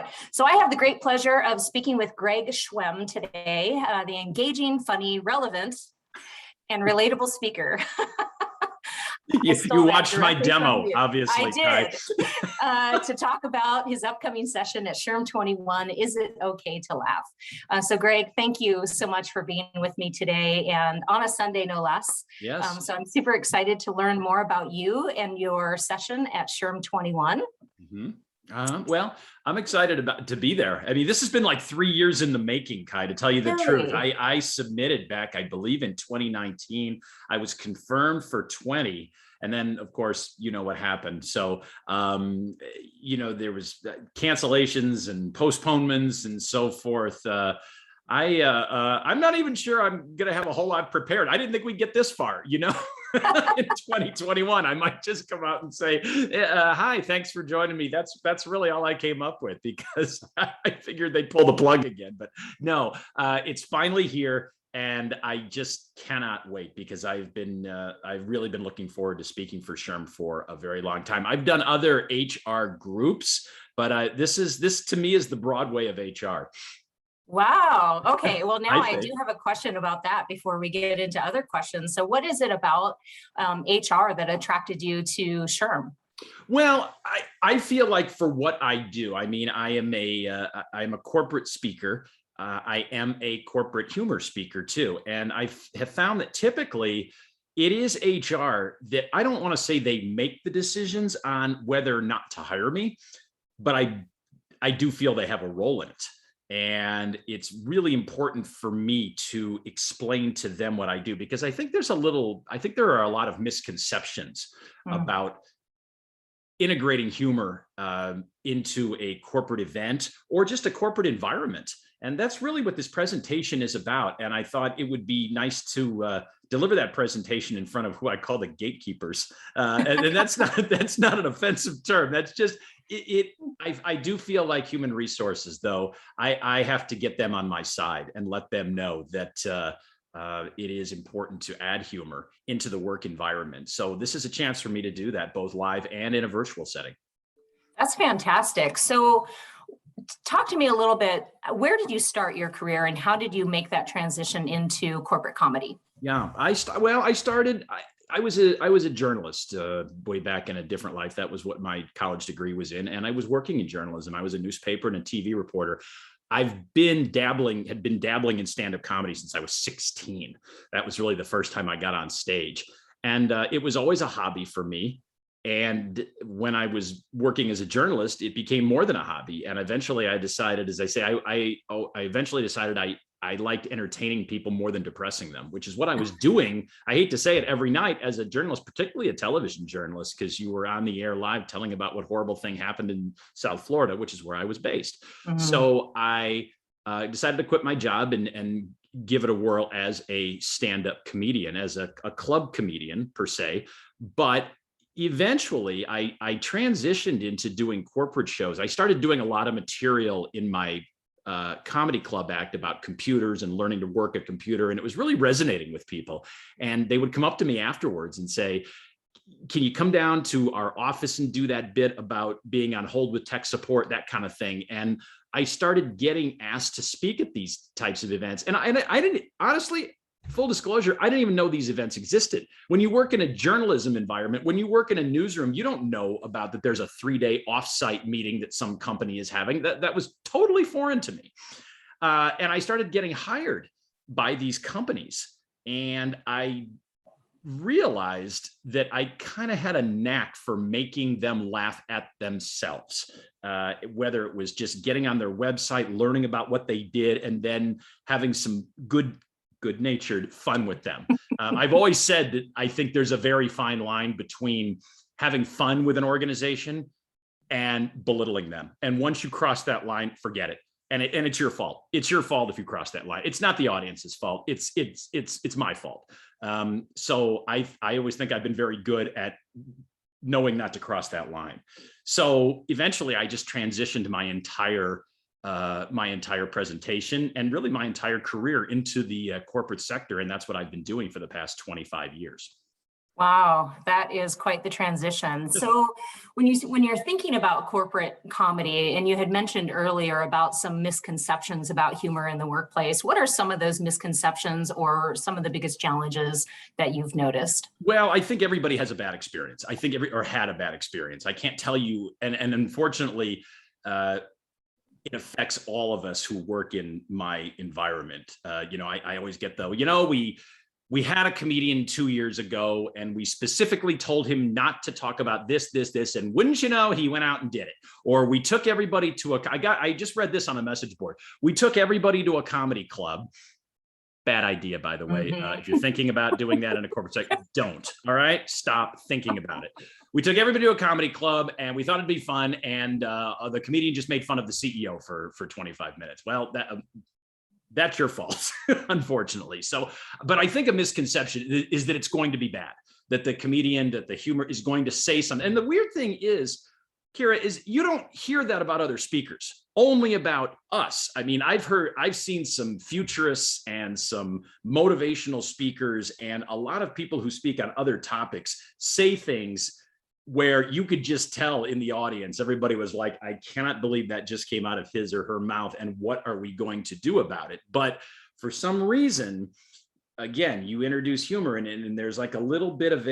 right. So I have the great pleasure of speaking with Greg Schwem today, the engaging, funny, relevant, and relatable speaker. You watched my demo, obviously. I did. To talk about his upcoming session at SHRM 21, Is It Okay to Laugh? So Greg, thank you so much for being with me today, and on a Sunday, no less. Yes. So I'm super excited to learn more about you and your session at SHRM 21. Mm-hmm. Well, I'm excited to be there. I mean, this has been like 3 years in the making, Kai, to tell you the truth. I submitted back, I believe in 2019. I was confirmed for 20. And then, of course, you know what happened. So, there was cancellations and postponements and so forth. I'm not even sure I'm going to have a whole lot prepared. I didn't think we'd get this far, in 2021. I might just come out and say, hi, thanks for joining me. That's really all I came up with, because I figured they'd pull the plug again. But no, it's finally here. And I just cannot wait, because I've really been looking forward to speaking for SHRM for a very long time. I've done other HR groups, but this to me is the Broadway of HR. Wow. Okay. Well, now I do have a question about that before we get into other questions. So what is it about HR that attracted you to SHRM? Well, I feel like for what I do, I mean, I'm a corporate speaker. I am a corporate humor speaker too. And I have found that typically it is HR that, I don't want to say they make the decisions on whether or not to hire me, but I do feel they have a role in it. And it's really important for me to explain to them what I do, because I think there are a lot of misconceptions about integrating humor into a corporate event or just a corporate environment. And that's really what this presentation is about. And I thought it would be nice to deliver that presentation in front of who I call the gatekeepers. And that's not an offensive term. That's just I do feel like human resources, though, I have to get them on my side and let them know that it is important to add humor into the work environment. So this is a chance for me to do that, both live and in a virtual setting. That's fantastic. So talk to me a little bit. Where did you start your career, and how did you make that transition into corporate comedy? Yeah, I was a journalist way back in a different life. That was what my college degree was in, and I was working in journalism. I was a newspaper and a TV reporter. Had been dabbling in stand-up comedy since I was 16. That was really the first time I got on stage, and it was always a hobby for me. And when I was working as a journalist, it became more than a hobby. And eventually I decided, as I say, I eventually decided I liked entertaining people more than depressing them, which is what I was doing. I hate to say it, every night as a journalist, particularly a television journalist, because you were on the air live telling about what horrible thing happened in South Florida, which is where I was based. Mm-hmm. So I decided to quit my job and give it a whirl as a stand-up comedian, as a club comedian per se. But eventually I transitioned into doing corporate shows. I started doing a lot of material in my comedy club act about computers and learning to work a computer. And it was really resonating with people. And they would come up to me afterwards and say, can you come down to our office and do that bit about being on hold with tech support, that kind of thing. And I started getting asked to speak at these types of events. And I didn't, honestly, full disclosure, I didn't even know these events existed. When you work in a journalism environment, when you work in a newsroom, you don't know about that there's a 3-day offsite meeting that some company is having. That was totally foreign to me. And I started getting hired by these companies. And I realized that I kind of had a knack for making them laugh at themselves, whether it was just getting on their website, learning about what they did, and then having some good-natured fun with them. I've always said that I think there's a very fine line between having fun with an organization and belittling them. And once you cross that line, forget it. And it's your fault. It's your fault if you cross that line. It's not the audience's fault. It's my fault. So I always think I've been very good at knowing not to cross that line. So eventually I just transitioned my entire presentation and really my entire career into the corporate sector. And that's what I've been doing for the past 25 years. Wow, that is quite the transition. So when you're thinking about corporate comedy, and you had mentioned earlier about some misconceptions about humor in the workplace, what are some of those misconceptions or some of the biggest challenges that you've noticed? Well, I think everybody has a bad experience. I think or had a bad experience. I can't tell you, and unfortunately, uh, it affects all of us who work in my environment. I always get we had a comedian 2 years ago, and we specifically told him not to talk about this, and wouldn't you know, he went out and did it. Or we took everybody to I just read this on a message board. We took everybody to a comedy club. Bad idea, by the way. If you're thinking about doing that in a corporate sector, don't. All right, stop thinking about it. We took everybody to a comedy club, and we thought it'd be fun. And the comedian just made fun of the CEO for 25 minutes. Well, that's your fault, unfortunately. So, but I think a misconception is that it's going to be bad, that the comedian, that the humor is going to say something. And the weird thing is, Kyra, is you don't hear that about other speakers, only about us. I mean, I've seen some futurists and some motivational speakers and a lot of people who speak on other topics say things where you could just tell in the audience, everybody was like, I cannot believe that just came out of his or her mouth. And what are we going to do about it? But for some reason, again, you introduce humor and there's like a little bit of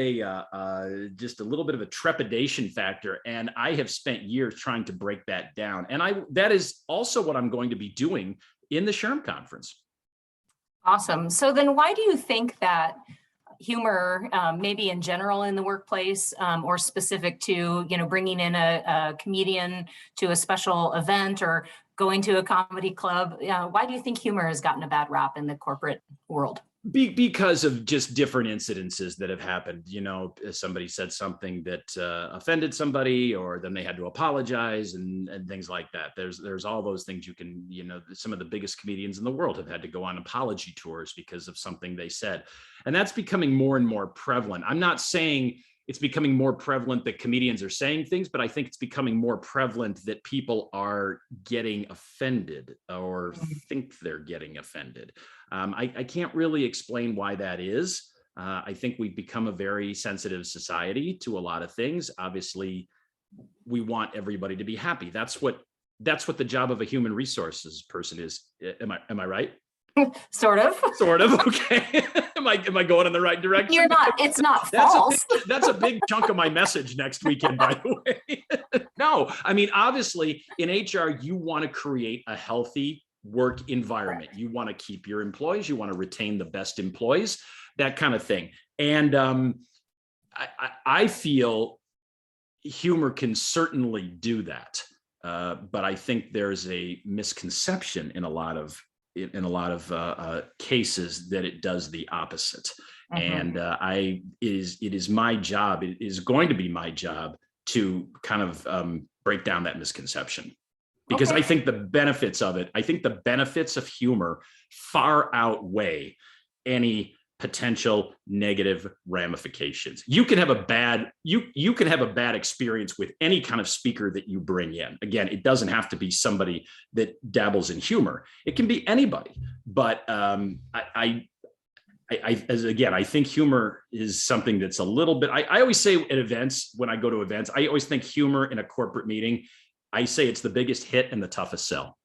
just a little bit of a trepidation factor. And I have spent years trying to break that down. And that is also what I'm going to be doing in the SHRM conference. Awesome. So then why do you think that humor, maybe in general in the workplace, or specific to, bringing in a comedian to a special event or going to a comedy club, why do you think humor has gotten a bad rap in the corporate world? Because of just different incidences that have happened. Somebody said something that offended somebody, or then they had to apologize and things like that. There's all those things you can, some of the biggest comedians in the world have had to go on apology tours because of something they said. And that's becoming more and more prevalent. I'm not saying it's becoming more prevalent that comedians are saying things, but I think it's becoming more prevalent that people are getting offended or think they're getting offended. I can't really explain why that is. I think we've become a very sensitive society to a lot of things. Obviously, we want everybody to be happy. That's what the job of a human resources person is. Am I right? Sort of. Okay. Am I going in the right direction? You're not. It's not false. That's a big chunk of my message next weekend, by the way. No, I mean, obviously in HR, you want to create a healthy work environment. You want to keep your employees. You want to retain the best employees, that kind of thing. And I feel humor can certainly do that. But I think there's a misconception in a lot of cases that it does the opposite. And it is my job. It is going to be my job to kind of break down that misconception, because I think the benefits of humor far outweigh any potential negative ramifications. You can have a bad experience with any kind of speaker that you bring in. Again, it doesn't have to be somebody that dabbles in humor. It can be anybody. But I think humor is something that's a little bit, I always say at events, when I go to events, I always think humor in a corporate meeting, I say it's the biggest hit and the toughest sell.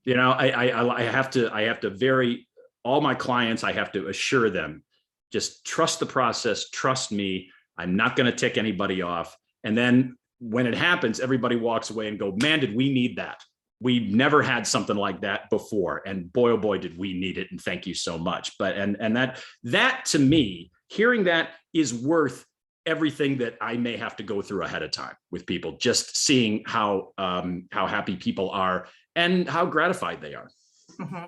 I have to all my clients, I have to assure them, just trust the process, trust me. I'm not going to tick anybody off. And then when it happens, everybody walks away and go, man, did we need that? We never had something like that before. And boy, oh boy, did we need it. And thank you so much. But, and that to me, hearing that is worth everything that I may have to go through ahead of time with people, just seeing how happy people are and how gratified they are. Mm-hmm.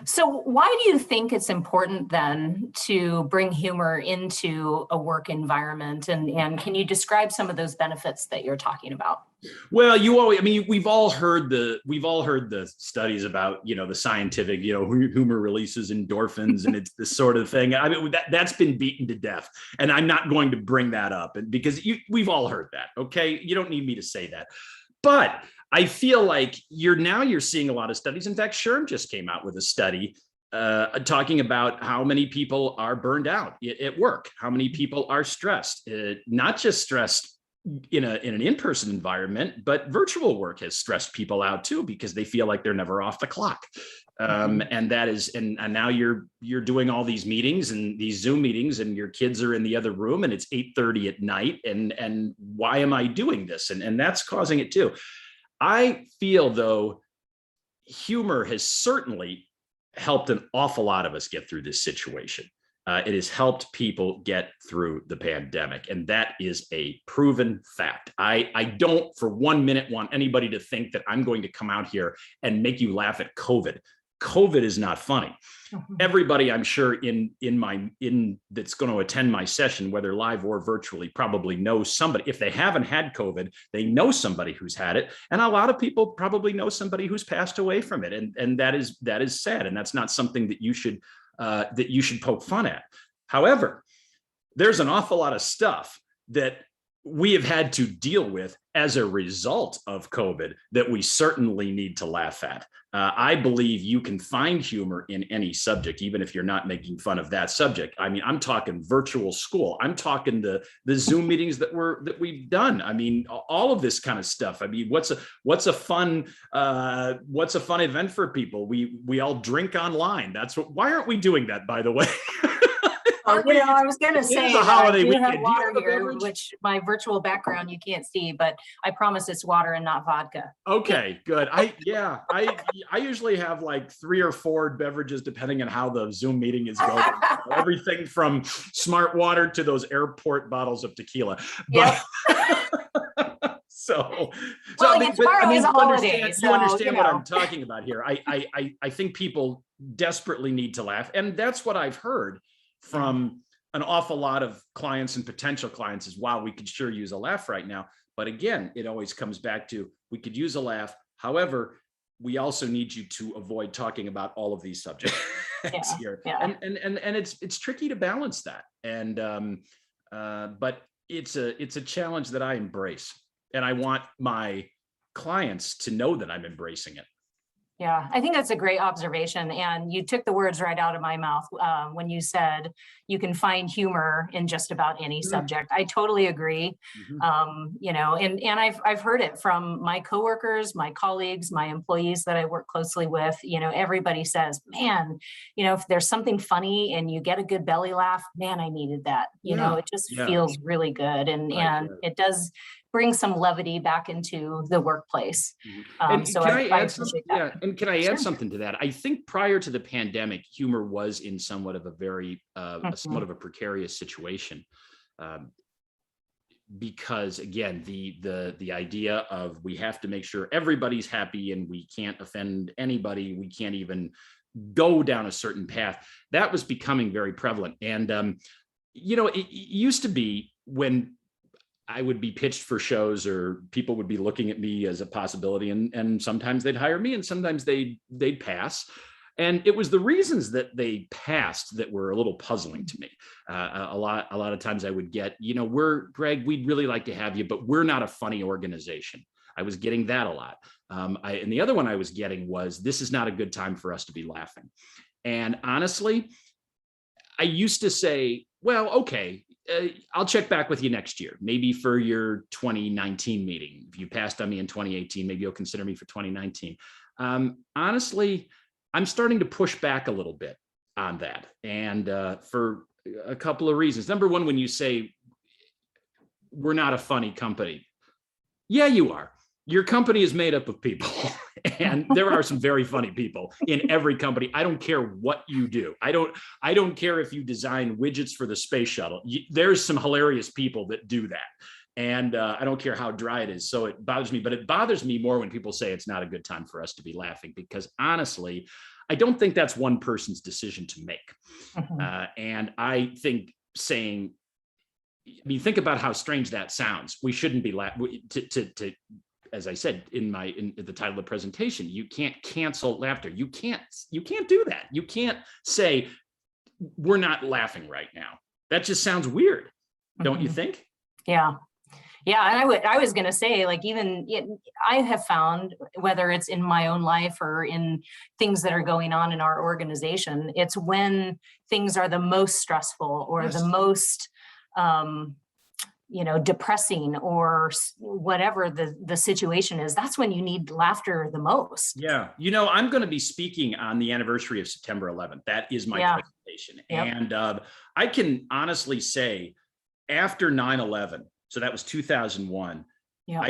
So why do you think it's important then to bring humor into a work environment? And can you describe some of those benefits that you're talking about? Well, we've all heard the studies about, the scientific, humor releases endorphins and it's this sort of thing. I mean, that's been beaten to death, and I'm not going to bring that up because we've all heard that. Okay. You don't need me to say that, but I feel like you're seeing a lot of studies. In fact, SHRM just came out with a study talking about how many people are burned out at work, how many people are stressed, not just stressed in an in-person environment, but virtual work has stressed people out too, because they feel like they're never off the clock. And that is, and now you're doing all these meetings and these Zoom meetings, and your kids are in the other room, and it's 8:30 at night. And why am I doing this? And that's causing it too. I feel though, humor has certainly helped an awful lot of us get through this situation. It has helped people get through the pandemic, and that is a proven fact. I don't for 1 minute want anybody to think that I'm going to come out here and make you laugh at COVID. COVID is not funny. Everybody, I'm sure, in that's going to attend my session, whether live or virtually, probably knows somebody. If they haven't had COVID, they know somebody who's had it, and a lot of people probably know somebody who's passed away from it, and that is sad, and that's not something that you should poke fun at. However, there's an awful lot of stuff that we have had to deal with as a result of COVID that we certainly need to laugh at. I believe you can find humor in any subject, even if you're not making fun of that subject. I mean, I'm talking virtual school. I'm talking the Zoom meetings that we've done. I mean, all of this kind of stuff. I mean, what's a fun event for people? We all drink online. Why aren't we doing that, by the way? I was going to say, a holiday I do have weekend. water here, which my virtual background you can't see, but I promise it's water and not vodka. Okay, good. I usually have like 3 or 4 beverages depending on how the Zoom meeting is going. Everything from smart water to those airport bottles of tequila. Yep. Tomorrow is a holiday. You understand what I'm talking about here. I think people desperately need to laugh, and that's what I've heard from an awful lot of clients and potential clients is, wow, we could sure use a laugh right now. But again, it always comes back to, we could use a laugh. However, we also need you to avoid talking about all of these subjects here. Yeah. And it's tricky to balance that. But it's a challenge that I embrace. And I want my clients to know that I'm embracing it. Yeah, I think that's a great observation. And you took the words right out of my mouth when you said you can find humor in just about any subject. I totally agree. And I've heard it from my coworkers, my colleagues, my employees that I work closely with. Everybody says, man, if there's something funny and you get a good belly laugh, man, I needed that. It just feels really good. And it does bring some levity back into the workplace. So can I add something? Yeah, and can I add something to that? I think prior to the pandemic, humor was in somewhat of a very, somewhat of a precarious situation, because again, the idea of we have to make sure everybody's happy and we can't offend anybody, we can't even go down a certain path, that was becoming very prevalent. And it used to be when I would be pitched for shows, or people would be looking at me as a possibility, and sometimes they'd hire me and sometimes they'd pass. And it was the reasons that they passed that were a little puzzling to me. A lot of times I would get, Greg, we'd really like to have you, but we're not a funny organization. I was getting that a lot. And the other one I was getting was, this is not a good time for us to be laughing. And honestly, I used to say, well, okay, I'll check back with you next year, maybe for your 2019 meeting. If you passed on me in 2018, maybe you'll consider me for 2019. Honestly, I'm starting to push back a little bit on that. And for a couple of reasons. Number one, when you say we're not a funny company, yeah, you are. Your company is made up of people, and there are some very funny people in every company. I don't care what you do. I don't care if you design widgets for the space shuttle. There's some hilarious people that do that. And I don't care how dry it is. So it bothers me, but it bothers me more when people say it's not a good time for us to be laughing, because honestly, I don't think that's one person's decision to make. And I think saying, think about how strange that sounds. We shouldn't be laughing as I said in the title of the presentation, you can't cancel laughter. You can't do that. You can't say we're not laughing right now. That just sounds weird, don't you think? Yeah. Yeah, and I was going to say, like, I have found, whether it's in my own life or in things that are going on in our organization, it's when things are the most stressful or the Yes. most, depressing or whatever the situation is. That's when you need laughter the most. Yeah. I'm going to be speaking on the anniversary of September 11th. That is my presentation. Yep. And I can honestly say after 9/11, so that was 2001, Yep.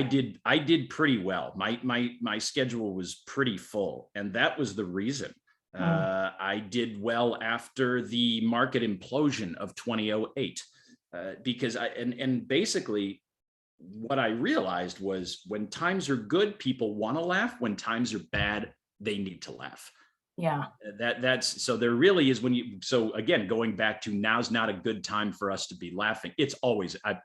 I did pretty well. My schedule was pretty full, and that was the reason. I did well after the market implosion of 2008, because basically what I realized was when times are good, people want to laugh. When times are bad, they need to laugh. Yeah. That's so there really is so again, going back to now's not a good time for us to be laughing. It's always a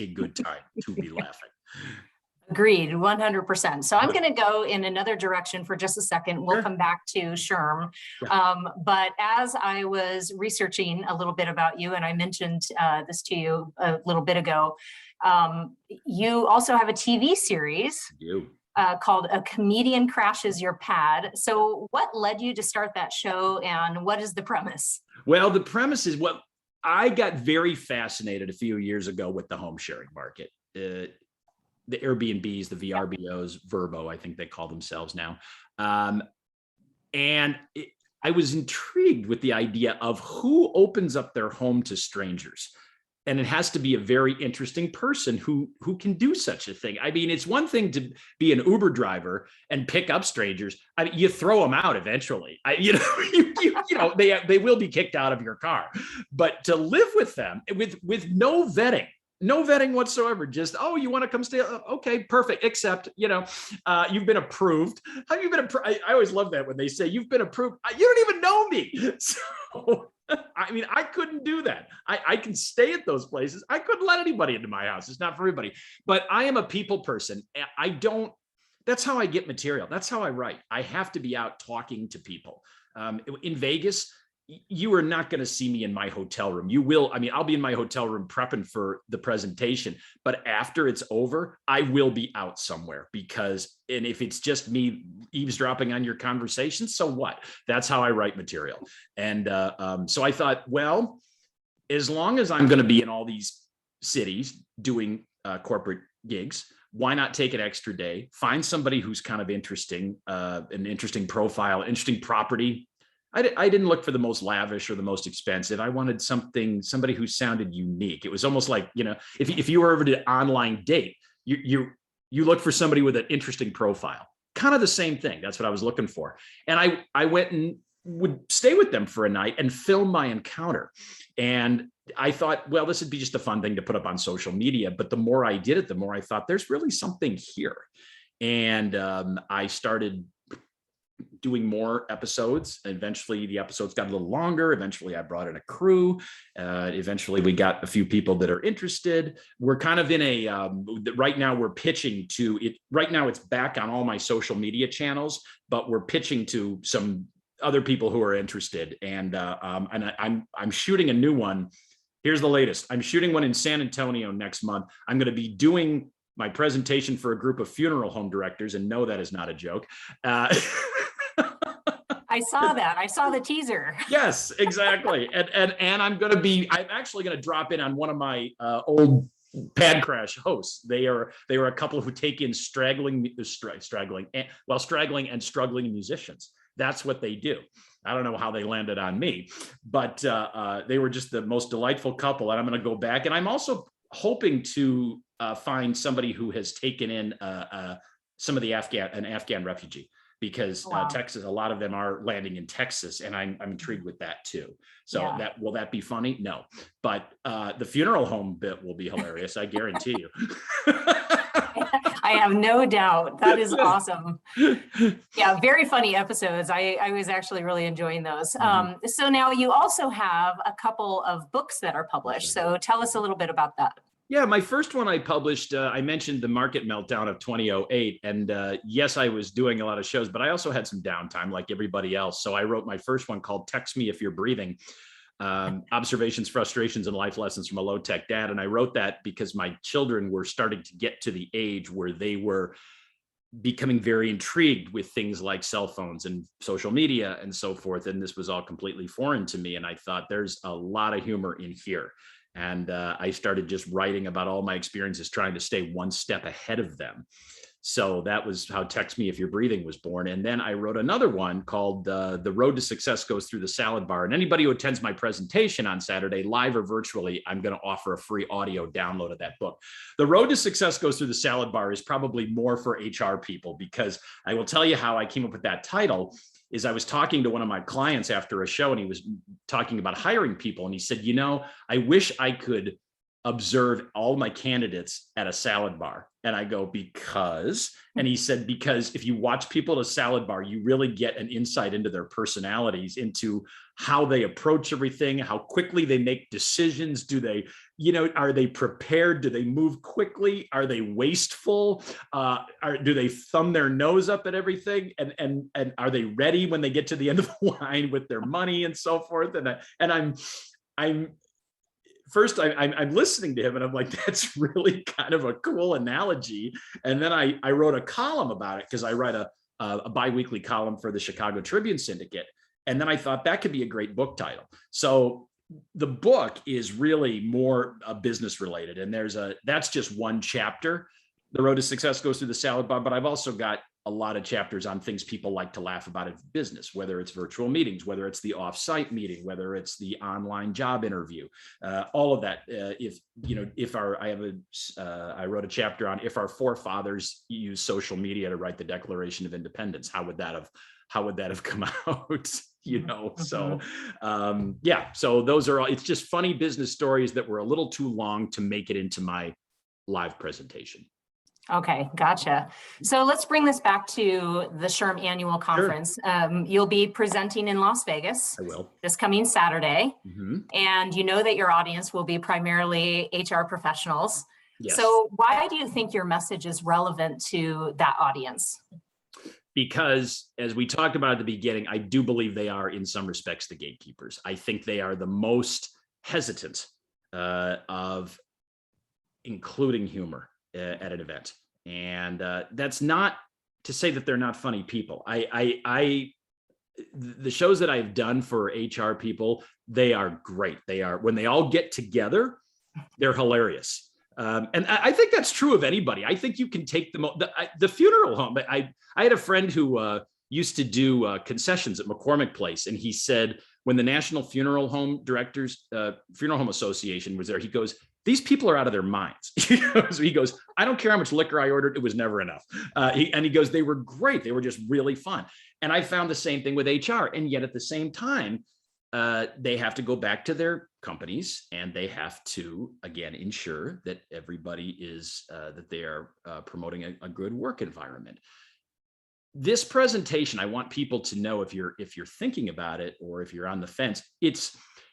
good time to be laughing. Agreed, 100%. So I'm going to go in another direction for just a second. We'll come back to Sherm. But as I was researching a little bit about you, and I mentioned this to you a little bit ago, you also have a TV series called A Comedian Crashes Your Pad. So what led you to start that show, and what is the premise? Well, the premise is I got very fascinated a few years ago with the home sharing market. The Airbnbs, the VRBOs, Verbo, I think they call themselves now. I was intrigued with the idea of who opens up their home to strangers. And it has to be a very interesting person who can do such a thing. I mean, it's one thing to be an Uber driver and pick up strangers. I mean, you throw them out eventually. They will be kicked out of your car. But to live with them with no vetting whatsoever. Just, oh, you want to come stay? Okay, perfect. Except, you've been approved. Have you been approved? I always love that when they say you've been approved. You don't even know me. So, I mean, I couldn't do that. I can stay at those places. I couldn't let anybody into my house. It's not for everybody. But I am a people person. That's how I get material. That's how I write. I have to be out talking to people. In Vegas, you are not going to see me in my hotel room. You will. I mean, I'll be in my hotel room prepping for the presentation, but after it's over, I will be out somewhere and if it's just me eavesdropping on your conversation, so what? That's how I write material. And so I thought, well, as long as I'm going to be in all these cities doing corporate gigs, why not take an extra day, find somebody who's kind of interesting, an interesting profile, interesting property. I didn't look for the most lavish or the most expensive. I wanted somebody who sounded unique. It was almost like, if you were ever to online date, you look for somebody with an interesting profile. Kind of the same thing. That's what I was looking for. And I went and would stay with them for a night and film my encounter. And I thought, well, this would be just a fun thing to put up on social media. But the more I did it, the more I thought there's really something here. And I started doing more episodes. Eventually the episodes got a little longer. Eventually I brought in a crew. Eventually we got a few people that are interested. We're kind of in right now we're pitching to it. Right now it's back on all my social media channels, but we're pitching to some other people who are interested. And I'm shooting a new one. Here's the latest. I'm shooting one in San Antonio next month. I'm going to be doing my presentation for a group of funeral home directors, and no, that is not a joke. I saw that. I saw the teaser. Yes, exactly. And I'm actually going to drop in on one of my old Pad Crash hosts. They are a couple who take in straggling and struggling musicians. That's what they do. I don't know how they landed on me, but they were just the most delightful couple. And I'm going to go back. And I'm also hoping to find somebody who has taken in some of an Afghan refugee, because Texas, a lot of them are landing in Texas, and I'm intrigued with that too. So will that be funny? No, but the funeral home bit will be hilarious. I guarantee you. I have no doubt. That is awesome. Yeah, very funny episodes. I was actually really enjoying those. So now you also have a couple of books that are published. So tell us a little bit about that. Yeah, my first one I published, I mentioned the market meltdown of 2008. And yes, I was doing a lot of shows, but I also had some downtime like everybody else. So I wrote my first one called Text Me If You're Breathing. Observations, Frustrations, and Life Lessons from a Low-Tech Dad. And I wrote that because my children were starting to get to the age where they were becoming very intrigued with things like cell phones and social media and so forth. And this was all completely foreign to me. And I thought there's a lot of humor in here. And I started just writing about all my experiences, trying to stay one step ahead of them. So that was how Text Me If You're Breathing was born. And then I wrote another one called The Road to Success Goes Through the Salad Bar. And anybody who attends my presentation on Saturday, live or virtually, I'm going to offer a free audio download of that book. The Road to Success Goes Through the Salad Bar is probably more for HR people, because I will tell you how I came up with that title. Is I was talking to one of my clients after a show, and he was talking about hiring people. And he said, I wish I could observe all my candidates at a salad bar. And I go, because? And he said, because if you watch people at a salad bar, you really get an insight into their personalities, into how they approach everything, how quickly they make decisions. Do they, are they prepared? Do they move quickly? Are they wasteful? Do they thumb their nose up at everything? And are they ready when they get to the end of the line with their money and so forth? And I'm first, I'm listening to him and I'm like, that's really kind of a cool analogy. And then I wrote a column about it, because I write a biweekly column for the Chicago Tribune Syndicate. And then I thought that could be a great book title. So the book is really more business related. And that's just one chapter. The Road to Success Goes Through the Salad Bar, but I've also got a lot of chapters on things people like to laugh about in business, whether it's virtual meetings, whether it's the off-site meeting, whether it's the online job interview, all of that. I wrote a chapter on if our forefathers used social media to write the Declaration of Independence, how would that have come out? So so those are all, it's just funny business stories that were a little too long to make it into my live presentation. Okay, gotcha. So let's bring this back to the SHRM annual conference. Sure. You'll be presenting in Las Vegas. I will. This coming Saturday. Mm-hmm. And you know that your audience will be primarily HR professionals. Yes. So why do you think your message is relevant to that audience? Because as we talked about at the beginning, I do believe they are in some respects the gatekeepers. I think they are the most hesitant of including humor at an event. And that's not to say that they're not funny people. The shows that I've done for HR people, they are great. They are, when they all get together, they're hilarious. And I think that's true of anybody. I think you can take the funeral home. I had a friend who used to do concessions at McCormick Place. And he said, when the National Funeral Home Directors, Funeral Home Association was there, he goes, these people are out of their minds. So he goes, I don't care how much liquor I ordered. It was never enough. And he goes, they were great. They were just really fun. And I found the same thing with HR. And yet at the same time, they have to go back to their companies and they have to, again, ensure that everybody is, that they are promoting a good work environment. This presentation, I want people to know, if you're thinking about it or if you're on the fence,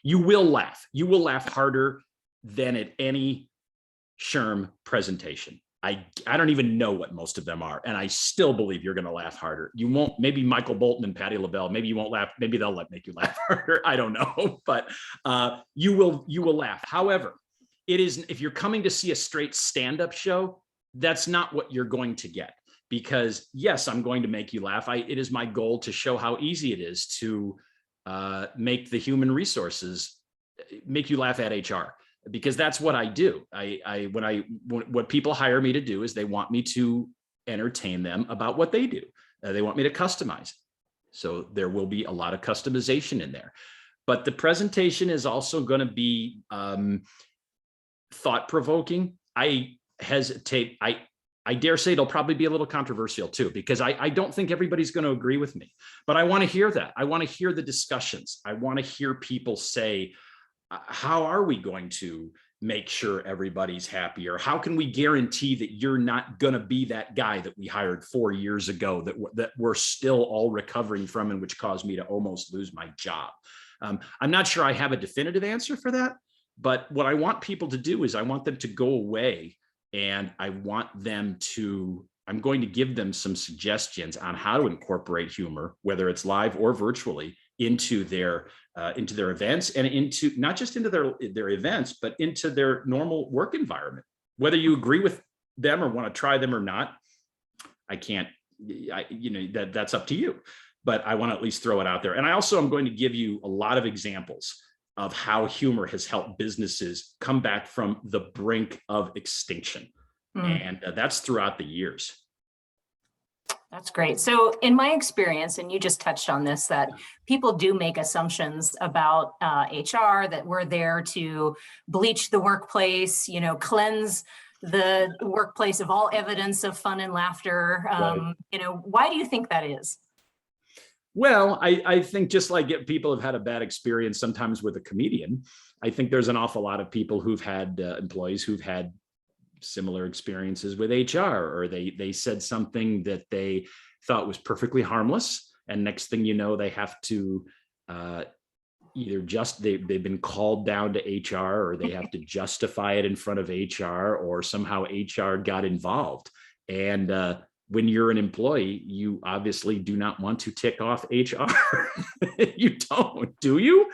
you will laugh. You will laugh harder than at any SHRM presentation. I don't even know what most of them are. And I still believe you're going to laugh harder. You won't, maybe Michael Bolton and Patty LaBelle, maybe you won't laugh. Maybe they'll make you laugh harder. I don't know, but you will laugh. However, if you're coming to see a straight stand-up show, that's not what you're going to get. Because yes, I'm going to make you laugh. It is my goal to show how easy it is to make the human resources, make you laugh at HR. Because that's what I do. What people hire me to do is they want me to entertain them about what they do. They want me to customize. So there will be a lot of customization in there. But the presentation is also going to be thought-provoking. I hesitate. I dare say it'll probably be a little controversial too, because I don't think everybody's going to agree with me. But I want to hear that. I want to hear the discussions. I want to hear people say, how are we going to make sure everybody's happy? Or how can we guarantee that you're not going to be that guy that we hired 4 years ago that we're still all recovering from, and which caused me to almost lose my job? I'm not sure I have a definitive answer for that, but what I want people to do is I want them to go away and I'm going to give them some suggestions on how to incorporate humor, whether it's live or virtually, into their events, and into not just into their events, but into their normal work environment. Whether you agree with them or want to try them or not, that's up to you. But I want to at least throw it out there. And I also am going to give you a lot of examples of how humor has helped businesses come back from the brink of extinction. And that's throughout the years. That's great. So in my experience, and you just touched on this, that people do make assumptions about HR, that we're there to bleach the workplace, cleanse the workplace of all evidence of fun and laughter. Right. Why do you think that is? Well, I think just like people have had a bad experience sometimes with a comedian, I think there's an awful lot of people who've had employees who've had similar experiences with HR, or they said something that they thought was perfectly harmless, and next thing you know, they have to either they've been called down to HR, or they have to justify it in front of HR, or somehow HR got involved. And when you're an employee, you obviously do not want to tick off HR. You don't, do you?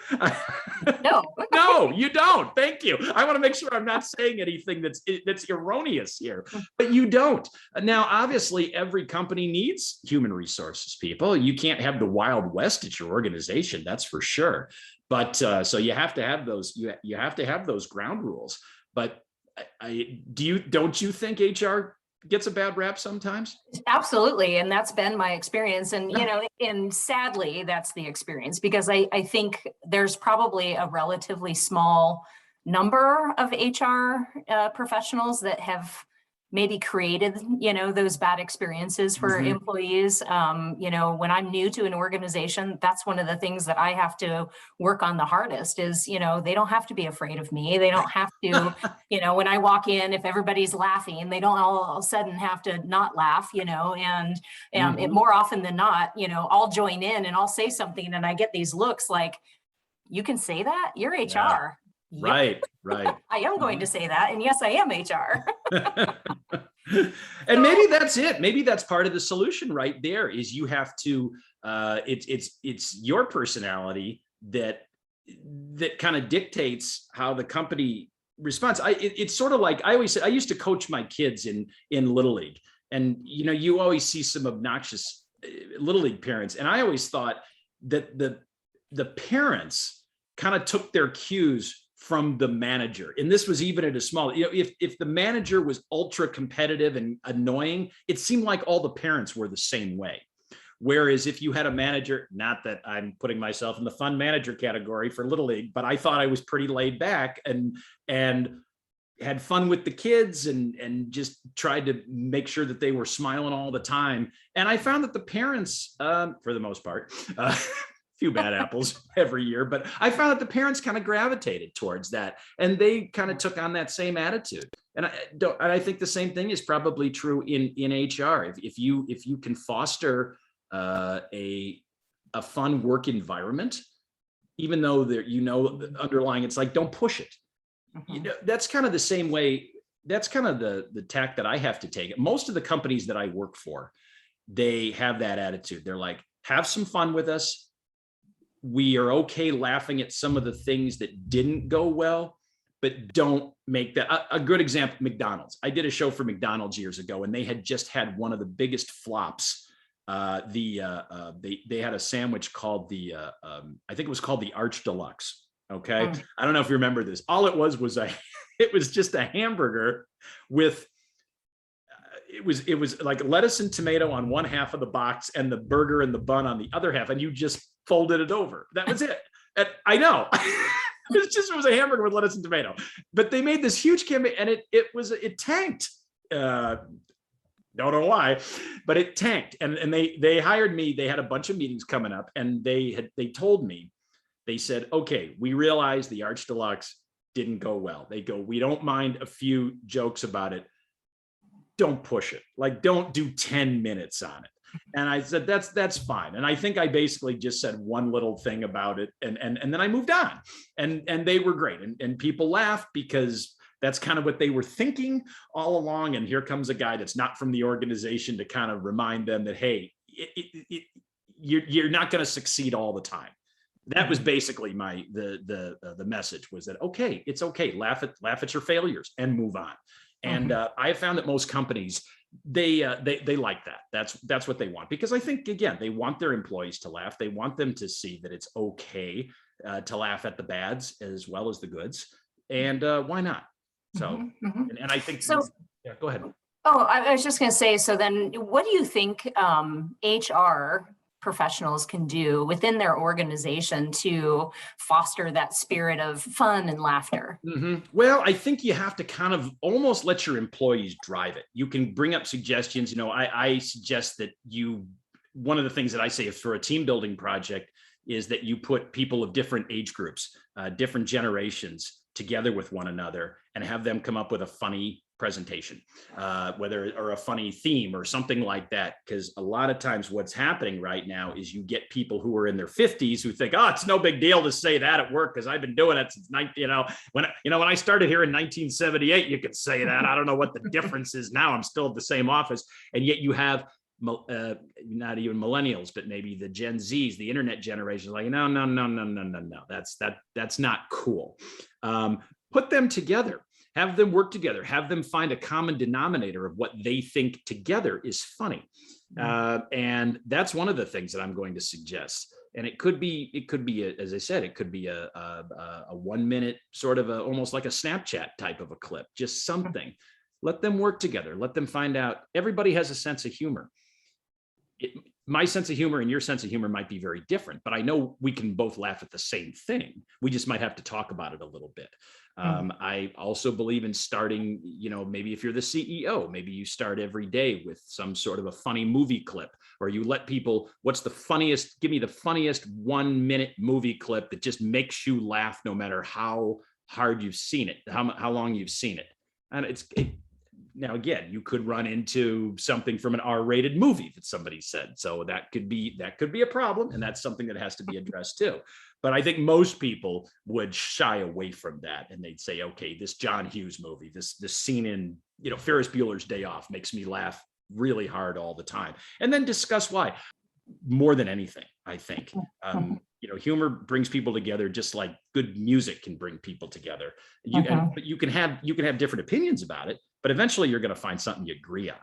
No. No, you don't. Thank you. I want to make sure I'm not saying anything that's erroneous here, but you don't. Now, obviously, every company needs human resources people. You can't have the Wild West at your organization, that's for sure. But so you have to have those. You have to have those ground rules. But don't you think HR gets a bad rap sometimes? Absolutely. And that's been my experience. And, and sadly, that's the experience, because I think there's probably a relatively small number of HR professionals that have maybe created, those bad experiences for employees. When I'm new to an organization, that's one of the things that I have to work on the hardest is, they don't have to be afraid of me. They don't have to, when I walk in, if everybody's laughing, they don't all of a sudden have to not laugh, and it, more often than not, I'll join in and I'll say something and I get these looks like, you can say that? You're HR. Yeah. Yep. Right. I am going to say that. And yes, I am HR. And maybe that's it. Maybe that's part of the solution right there, is you have to, it's your personality that kind of dictates how the company responds. It's sort of like, I always say, I used to coach my kids in Little League, and, you always see some obnoxious Little League parents. And I always thought that the parents kind of took their cues from the manager. And this was even at a small, if the manager was ultra competitive and annoying, it seemed like all the parents were the same way. Whereas if you had a manager, not that I'm putting myself in the fun manager category for Little League, but I thought I was pretty laid back and had fun with the kids and just tried to make sure that they were smiling all the time. And I found that the parents, for the most part, few bad apples every year, but I found that the parents kind of gravitated towards that, and they kind of took on that same attitude. And I think the same thing is probably true in HR. If you can foster a fun work environment, even though the underlying, it's like, don't push it. That's kind of the same way. That's kind of the tack that I have to take. Most of the companies that I work for, they have that attitude. They're like, have some fun with us. We are okay laughing at some of the things that didn't go well, but don't make that a good example. McDonald's. I did a show for McDonald's years ago, and they had just had one of the biggest flops. They had a sandwich called I think it was called the Arch Deluxe. Okay, I don't know if you remember this. All it was it was just a hamburger with. It was like lettuce and tomato on one half of the box and the burger and the bun on the other half, and you just folded it over. That was it. And I know it was a hamburger with lettuce and tomato, but they made this huge campaign, and it tanked. Don't know why, but it tanked. And they hired me. They had a bunch of meetings coming up, and they told me, they said, okay, we realize the Arch Deluxe didn't go well. They go, we don't mind a few jokes about it. Don't push it. Like, don't do 10 minutes on it. And I said, that's fine. And I think I basically just said one little thing about it. And then I moved on, and they were great. And people laughed because that's kind of what they were thinking all along. And here comes a guy that's not from the organization to kind of remind them that, hey, you're not going to succeed all the time. That was basically the message was that, okay, it's okay. Laugh at your failures and move on. And I have found that most companies, they like that. That's what they want, because I think, again, they want their employees to laugh. They want them to see that it's okay to laugh at the bads as well as the goods. And why not? So, and I think, so, yeah, go ahead. Oh, I was just going to say, so then what do you think HR professionals can do within their organization to foster that spirit of fun and laughter? Well, I think you have to kind of almost let your employees drive it. You can bring up suggestions. I suggest that one of the things that I say is for a team building project is that you put people of different age groups, different generations together with one another and have them come up with a funny presentation, or a funny theme or something like that. Because a lot of times what's happening right now is you get people who are in their 50s who think, oh, it's no big deal to say that at work because I've been doing it since when I started here in 1978, you could say that. I don't know what the difference is now. I'm still at the same office. And yet you have not even millennials, but maybe the Gen Zs, the internet generation, like, no. That's not cool. Put them together. Have them work together, have them find a common denominator of what they think together is funny. And that's one of the things that I'm going to suggest. And it could be, as I said, it could be a 1 minute sort of almost like a Snapchat type of a clip, just something. Let them work together. Let them find out. Everybody has a sense of humor. My sense of humor and your sense of humor might be very different, but I know we can both laugh at the same thing. We just might have to talk about it a little bit. I also believe in starting, maybe if you're the CEO, maybe you start every day with some sort of a funny movie clip, or you let people, give me the funniest 1 minute movie clip that just makes you laugh no matter how hard you've seen it, how long you've seen it. And now, again, you could run into something from an R-rated movie that somebody said. So that could be a problem. And that's something that has to be addressed too. But I think most people would shy away from that. And they'd say, okay, this John Hughes movie, this scene in, Ferris Bueller's Day Off makes me laugh really hard all the time. And then discuss why. More than anything, I think, humor brings people together, just like good music can bring people together. But you can have different opinions about it, but eventually you're going to find something you agree on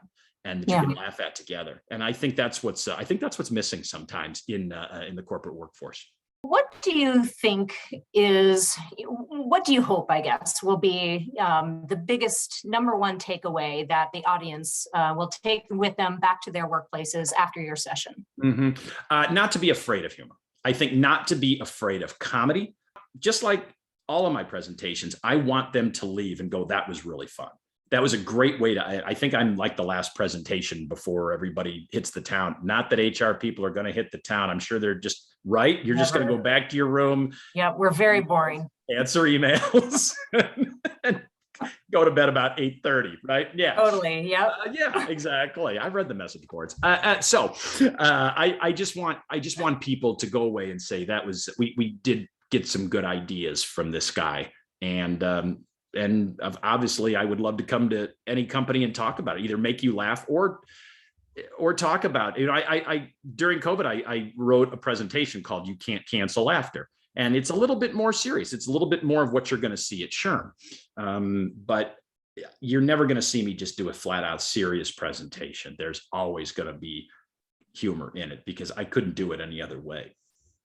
and that you can laugh at together. And I think that's what's missing sometimes in the corporate workforce. What do you hope, I guess, will be the biggest number one takeaway that the audience will take with them back to their workplaces after your session? Not to be afraid of humor. I think not to be afraid of comedy. Just like all of my presentations, I want them to leave and go, that was really fun. That was a great way I think I'm like the last presentation before everybody hits the town. Not that HR people are going to hit the town. I'm sure they're just right. You're just going to go back to your room. Yeah, we're very boring. Answer emails and go to bed about 8:30, right? Yeah. Totally. Yeah. Yeah, exactly. I've read the message boards. I just want people to go away and say that was, we did get some good ideas from this guy. And obviously I would love to come to any company and talk about it, either make you laugh or talk about, I during COVID, I wrote a presentation called You Can't Cancel Laughter. And it's a little bit more serious. It's a little bit more of what you're going to see at SHRM. But you're never going to see me just do a flat out serious presentation. There's always going to be humor in it because I couldn't do it any other way.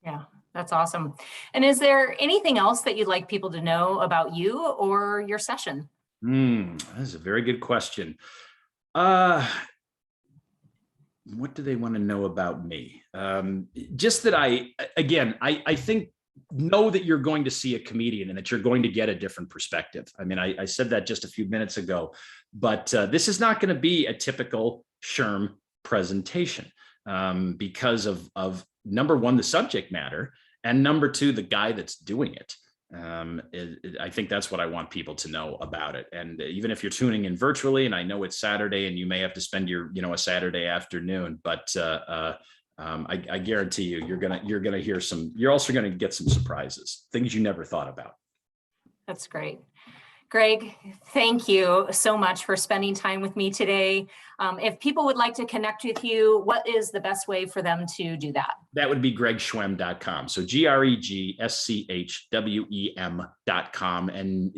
Yeah, that's awesome. And is there anything else that you'd like people to know about you or your session? That's a very good question. What do they want to know about me? Just that I think know that you're going to see a comedian and that you're going to get a different perspective. I mean, I said that just a few minutes ago, but this is not going to be a typical SHRM presentation because of number one, the subject matter, and number two, the guy that's doing it. I think that's what I want people to know about it. And even if you're tuning in virtually, and I know it's Saturday and you may have to spend your, a Saturday afternoon, but I guarantee you, you're gonna hear you're also gonna get some surprises, things you never thought about. That's great. Greg, thank you so much for spending time with me today. If people would like to connect with you, what is the best way for them to do that? That would be gregschwem.com. So GregSchwem.com. And,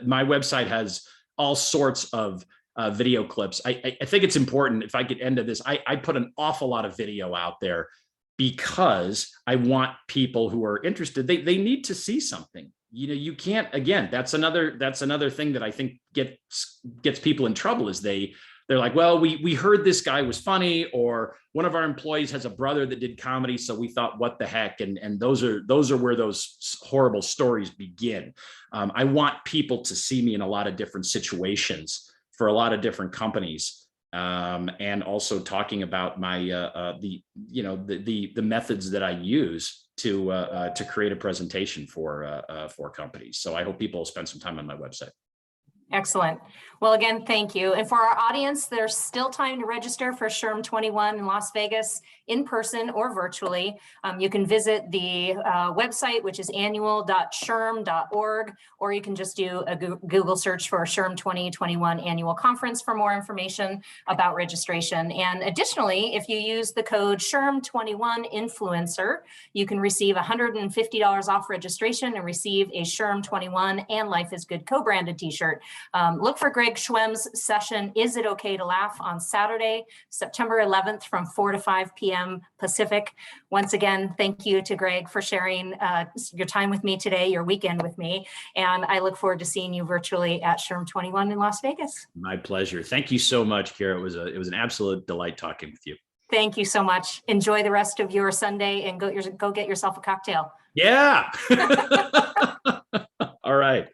my website has all sorts of video clips. I think it's important, if I could end to this, I put an awful lot of video out there because I want people who are interested, they need to see something. You can't, again, that's another thing that I think gets people in trouble is they're like, well, we heard this guy was funny, or one of our employees has a brother that did comedy, so we thought, what the heck? And those are where those horrible stories begin. I want people to see me in a lot of different situations for a lot of different companies, and also talking about my the methods that I use to create a presentation for companies. So I hope people will spend some time on my website. Excellent. Well, again, thank you. And for our audience, there's still time to register for SHRM 21 in Las Vegas, in person or virtually. You can visit the website, which is annual.shrm.org, or you can just do a Google search for SHRM 2021 Annual Conference for more information about registration. And additionally, if you use the code SHRM21 Influencer, you can receive $150 off registration and receive a SHRM 21 and Life is Good co-branded t-shirt. Look for Greg Schwem's session, Is It Okay to Laugh, on Saturday, September 11th from 4 to 5 p.m. Pacific. Once again, thank you to Greg for sharing your time with me today, your weekend with me. And I look forward to seeing you virtually at SHRM 21 in Las Vegas. My pleasure. Thank you so much, Kyra. It was an absolute delight talking with you. Thank you so much. Enjoy the rest of your Sunday and go get yourself a cocktail. Yeah. All right.